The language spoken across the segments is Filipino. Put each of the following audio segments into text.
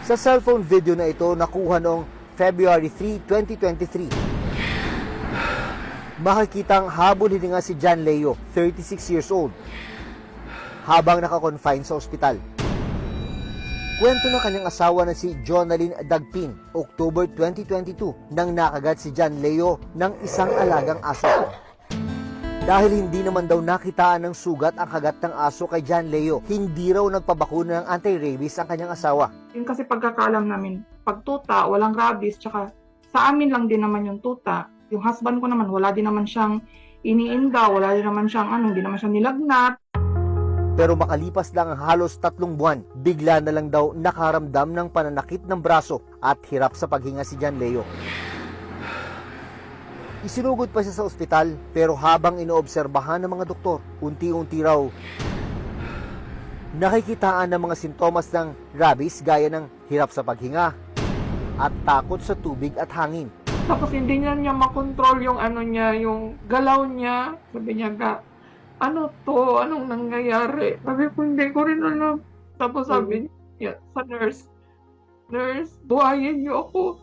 Sa cellphone video na ito nakuha noong February 3, 2023. Makikitang habol hininga si John Leo, 36 years old, habang nakakonfine sa ospital. Kwento ng kanyang asawa na si Jonalyn Dagpin, October 2022, nang nakagat si John Leo ng isang alagang aso. Dahil hindi naman daw nakitaan ng sugat ang kagat ng aso kay John Leo, hindi raw nagpabakuna ng anti-rabies ang kanyang asawa. Yun kasi pagkakaalam namin, pag tuta, walang rabies, tsaka sa amin lang din naman yung tuta. Yung husband ko naman, wala din naman siyang iniinda, wala din naman siyang hindi naman siya nilagnat. Pero makalipas lang ang halos 3 buwan, bigla na lang daw nakaramdam ng pananakit ng braso at hirap sa paghinga si John Leo. Isinugod pa siya sa ospital, pero habang inoobserbahan ng mga doktor, unti-unti raw nakikitaan ng mga sintomas ng rabies gaya ng hirap sa paghinga at takot sa tubig at hangin. Tapos hindi niya makontrol yung yung galaw niya. Sabi niya, ano to? Anong nangyayari? Sabi ko, hindi ko rin alam. Tapos sabi niya sa nurse, buhayin niyo ako.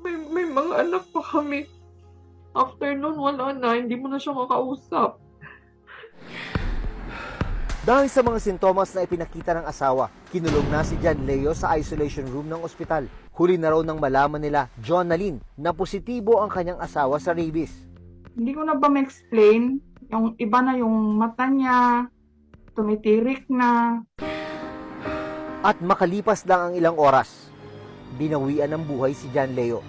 May mga anak pa kami. After nun, wala na. Hindi mo na siya kakausap. Dahil sa mga sintomas na ipinakita ng asawa, kinulong na si John Leo sa isolation room ng ospital. Huli na raw nang malaman nila, Jonalyn, na positibo ang kanyang asawa sa rabies. Hindi ko na ba ma-explain? Yung iba na yung mata niya, tumitirik na. At makalipas lang ang ilang oras, binawian ng buhay si John Leo.